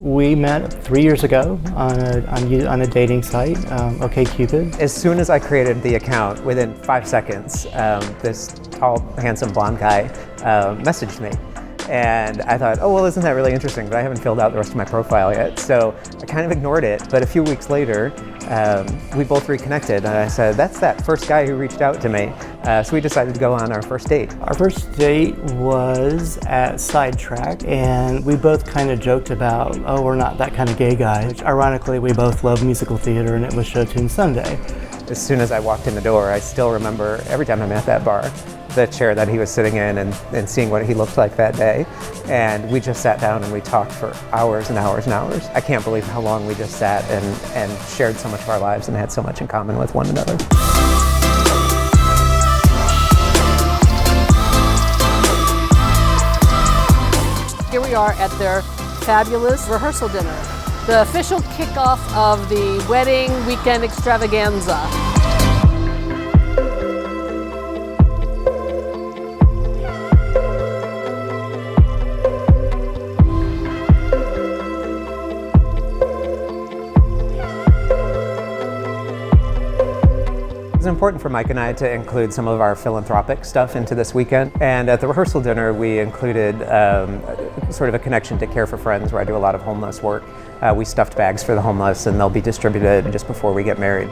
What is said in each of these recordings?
We met 3 years ago on a dating site, OkCupid. As soon as I created the account, within 5 seconds, this tall, handsome blonde guy messaged me. And I thought, oh, well, isn't that really interesting? But I haven't filled out the rest of my profile yet. So I kind of ignored it. But a few weeks later, we both reconnected. And I said, that's that first guy who reached out to me. So we decided to go on our first date. Our first date was at Sidetrack. And we both kind of joked about, oh, we're not that kind of gay guy. Which, ironically, we both love musical theater, and it was Show Tune Sunday. As soon as I walked in the door, I still remember every time I'm at that bar, the chair that he was sitting in and seeing what he looked like that day. And we just sat down and we talked for hours and hours and hours. I can't believe how long we just sat and shared so much of our lives and had so much in common with one another. Here we are at their fabulous rehearsal dinner, the official kickoff of the wedding weekend extravaganza. It was important for Mike and I to include some of our philanthropic stuff into this weekend. And at the rehearsal dinner, we included sort of a connection to Care for Friends, where I do a lot of homeless work. We stuffed bags for the homeless, and they'll be distributed just before we get married.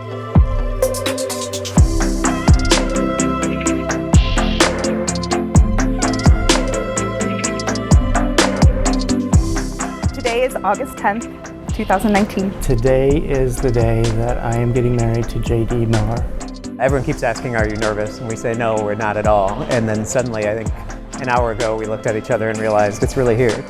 Today is August 10th, 2019. Today is the day that I am getting married to J.D. Miller. Everyone keeps asking, are you nervous? And we say, no, we're not at all. And then suddenly, I think an hour ago, we looked at each other and realized it's really here.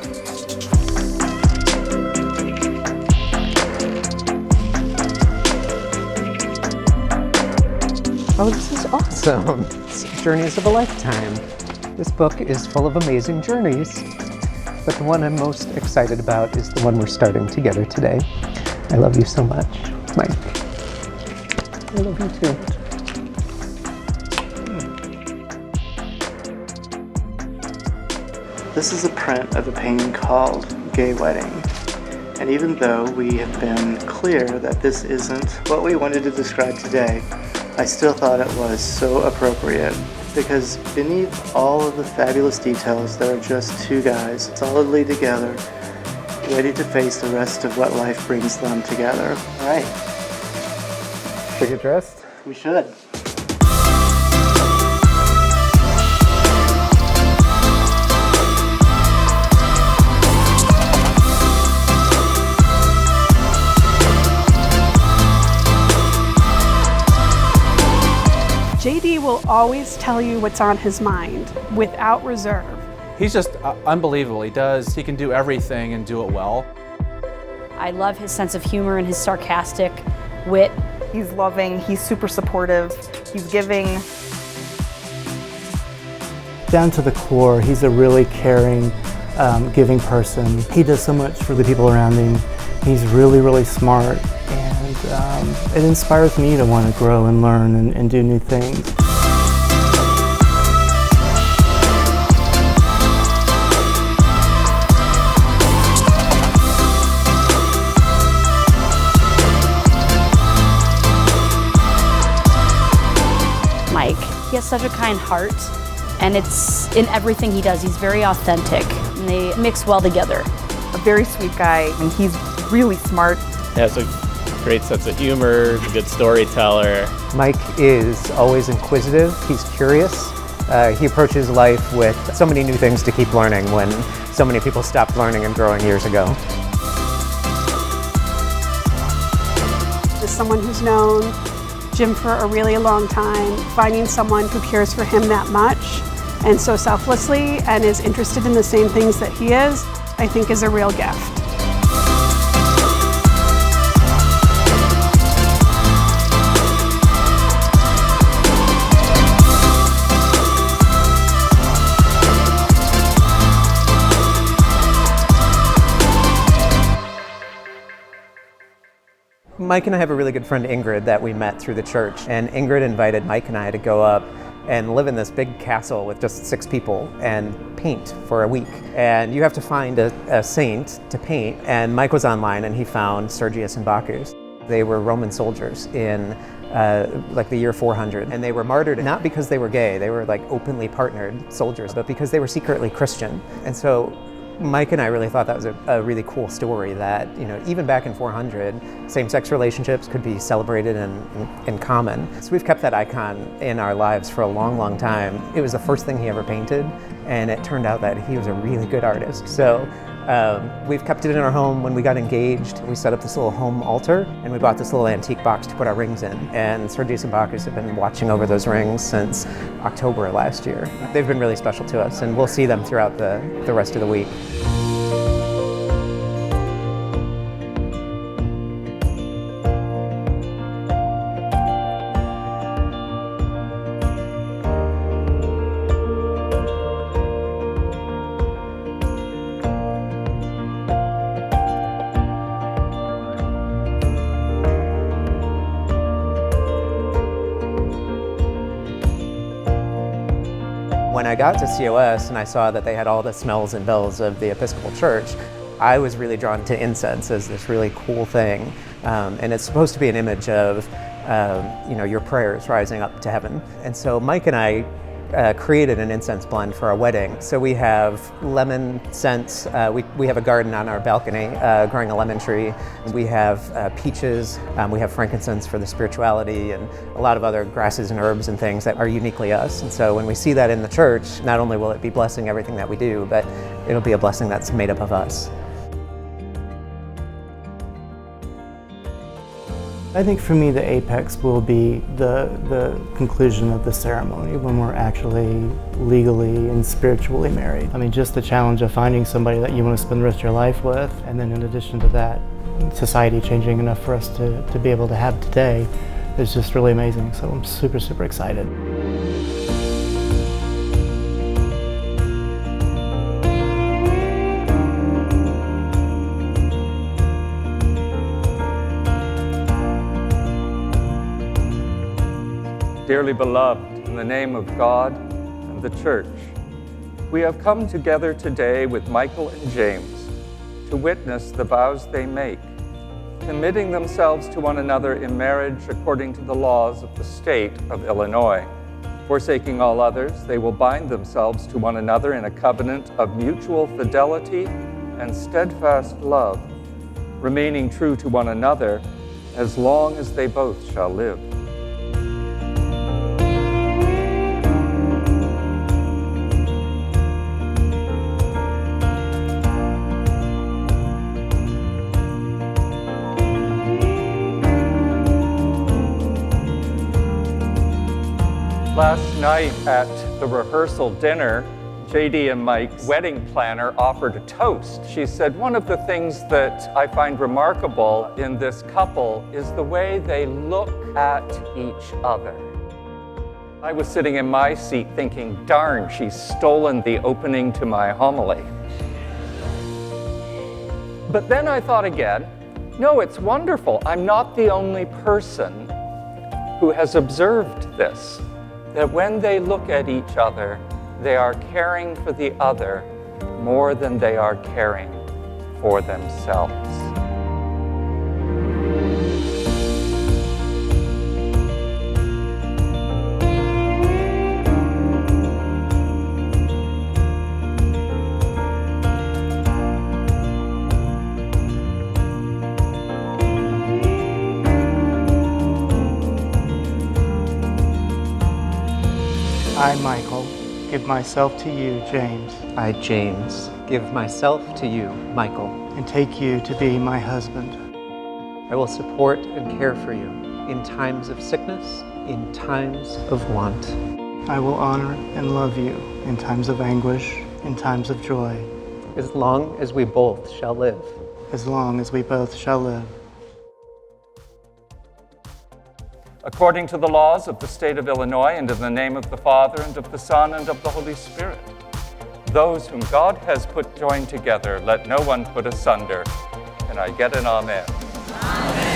Oh, this is awesome. It's Journeys of a Lifetime. This book is full of amazing journeys, but the one I'm most excited about is the one we're starting together today. I love you so much, Mike. I love you too. This is a print of a painting called Gay Wedding. And even though we have been clear that this isn't what we wanted to describe today, I still thought it was so appropriate, because beneath all of the fabulous details, there are just two guys solidly together, ready to face the rest of what life brings them together. All right. Should we get dressed? We should. JD will always tell you what's on his mind, without reserve. He's just unbelievable. He can do everything and do it well. I love his sense of humor and his sarcastic wit. He's loving, he's super supportive, he's giving. Down to the core, he's a really caring, giving person. He does so much for the people around him. He's really, really smart. It inspires me to want to grow and learn and do new things. Mike, he has such a kind heart, and it's in everything he does. He's very authentic, and they mix well together. A very sweet guy, and he's really smart. He has a great sense of humor, a good storyteller. Mike is always inquisitive. He's curious. He approaches life with so many new things to keep learning when so many people stopped learning and growing years ago. As someone who's known Jim for a really long time, finding someone who cares for him that much and so selflessly and is interested in the same things that he is, I think is a real gift. Mike and I have a really good friend, Ingrid, that we met through the church. And Ingrid invited Mike and I to go up and live in this big castle with just 6 people and paint for a week. And you have to find a saint to paint. And Mike was online and he found Sergius and Bacchus. They were Roman soldiers in like the year 400, and they were martyred not because they were gay, they were like openly partnered soldiers, but because they were secretly Christian. And so Mike and I really thought that was a really cool story, that, you know, even back in 400, same-sex relationships could be celebrated in common. So we've kept that icon in our lives for a long, long time. It was the first thing he ever painted, and it turned out that he was a really good artist. So we've kept it in our home. When we got engaged, we set up this little home altar, and we bought this little antique box to put our rings in. And Sergius and Bacchus have been watching over those rings since October last year. They've been really special to us, and we'll see them throughout the rest of the week. When I got to COS and I saw that they had all the smells and bells of the Episcopal Church, I was really drawn to incense as this really cool thing. And it's supposed to be an image of you know, your prayers rising up to heaven. And so Mike and I created an incense blend for our wedding. So we have lemon scents. We have a garden on our balcony growing a lemon tree. We have peaches. We have frankincense for the spirituality, and a lot of other grasses and herbs and things that are uniquely us. And so when we see that in the church, not only will it be blessing everything that we do, but it'll be a blessing that's made up of us. I think for me the apex will be the conclusion of the ceremony, when we're actually legally and spiritually married. I mean, just the challenge of finding somebody that you want to spend the rest of your life with, and then in addition to that, society changing enough for us to be able to have today is just really amazing. So I'm super, super excited. Dearly beloved, in the name of God and the Church, we have come together today with Michael and James to witness the vows they make, committing themselves to one another in marriage according to the laws of the state of Illinois. Forsaking all others, they will bind themselves to one another in a covenant of mutual fidelity and steadfast love, remaining true to one another as long as they both shall live. Last night at the rehearsal dinner, JD and Mike's wedding planner offered a toast. She said, one of the things that I find remarkable in this couple is the way they look at each other. I was sitting in my seat thinking, darn, she's stolen the opening to my homily. But then I thought again, no, it's wonderful. I'm not the only person who has observed this. That when they look at each other, they are caring for the other more than they are caring for themselves. I, Michael, give myself to you, James, I, James, give myself to you, Michael, and take you to be my husband. I will support and care for you in times of sickness, in times of want. I will honor and love you in times of anguish, in times of joy, as long as we both shall live. as long as we both shall live. According to the laws of the state of Illinois, and in the name of the Father, and of the Son, and of the Holy Spirit, those whom God has put joined together, let no one put asunder. Can I get an amen? Amen.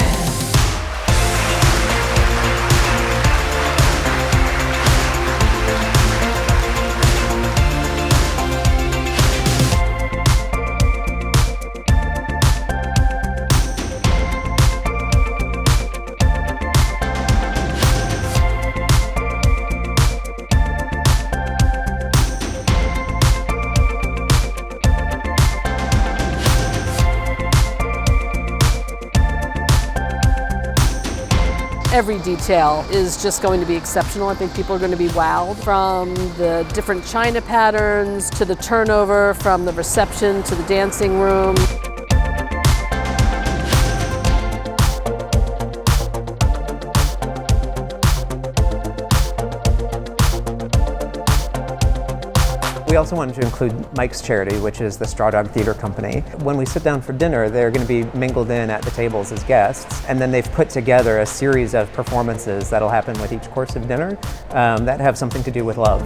Every detail is just going to be exceptional. I think people are going to be wowed, from the different china patterns to the turnover, from the reception to the dancing room. We also wanted to include Mike's charity, which is the Straw Dog Theater Company. When we sit down for dinner, they're going to be mingled in at the tables as guests, and then they've put together a series of performances that'll happen with each course of dinner that have something to do with love.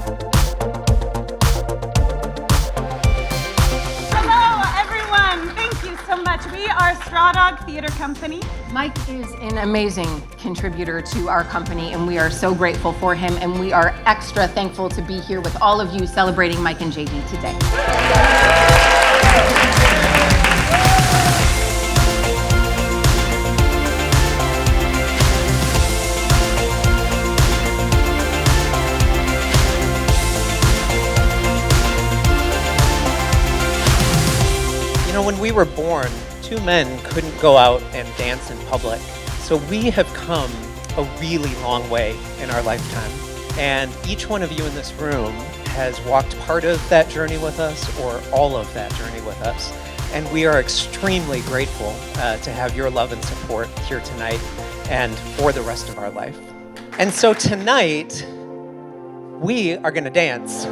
We are Straw Dog Theater Company. Mike is an amazing contributor to our company, and we are so grateful for him, and we are extra thankful to be here with all of you celebrating Mike and JD today. You know, when we were born, two men couldn't go out and dance in public. So we have come a really long way in our lifetime. And each one of you in this room has walked part of that journey with us or all of that journey with us. And we are extremely grateful to have your love and support here tonight and for the rest of our life. And so tonight, we are gonna dance.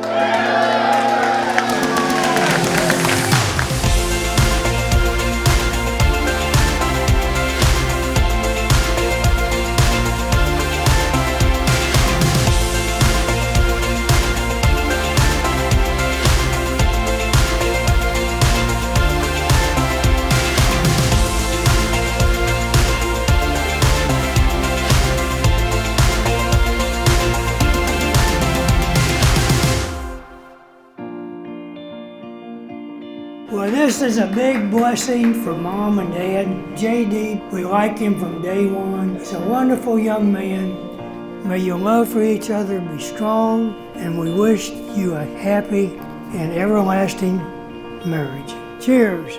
Well, this is a big blessing for Mom and Dad. JD, we liked him from day one. He's a wonderful young man. May your love for each other be strong, and we wish you a happy and everlasting marriage. Cheers.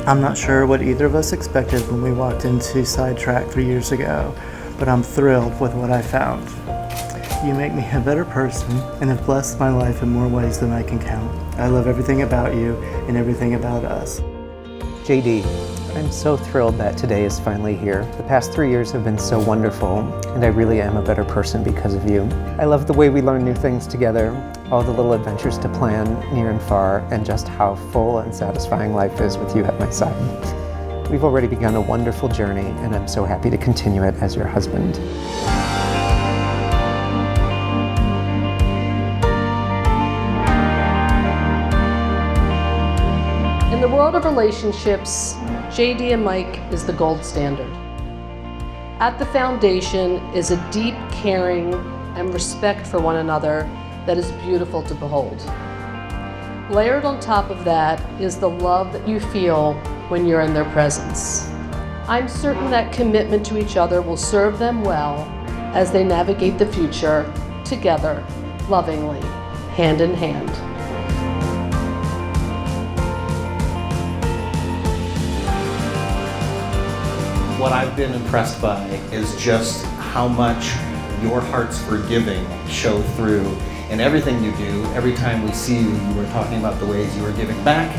I'm not sure what either of us expected when we walked into Sidetrack 3 years ago, but I'm thrilled with what I found. You make me a better person and have blessed my life in more ways than I can count. I love everything about you and everything about us. JD, I'm so thrilled that today is finally here. The past 3 years have been so wonderful, and I really am a better person because of you. I love the way we learn new things together, all the little adventures to plan near and far, and just how full and satisfying life is with you at my side. We've already begun a wonderful journey, and I'm so happy to continue it as your husband. In the world of relationships, JD and Mike is the gold standard. At the foundation is a deep caring and respect for one another that is beautiful to behold. Layered on top of that is the love that you feel when you're in their presence. I'm certain that commitment to each other will serve them well as they navigate the future together, lovingly, hand in hand. What I've been impressed by is just how much your hearts for giving show through in everything you do. Every time we see you, you were talking about the ways you were giving back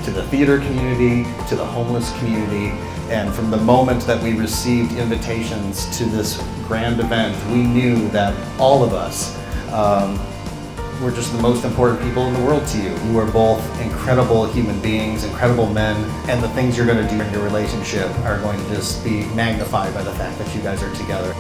to the theater community, to the homeless community, and from the moment that we received invitations to this grand event, we knew that all of us were just the most important people in the world to you. You are both incredible human beings, incredible men, and the things you're going to do in your relationship are going to just be magnified by the fact that you guys are together.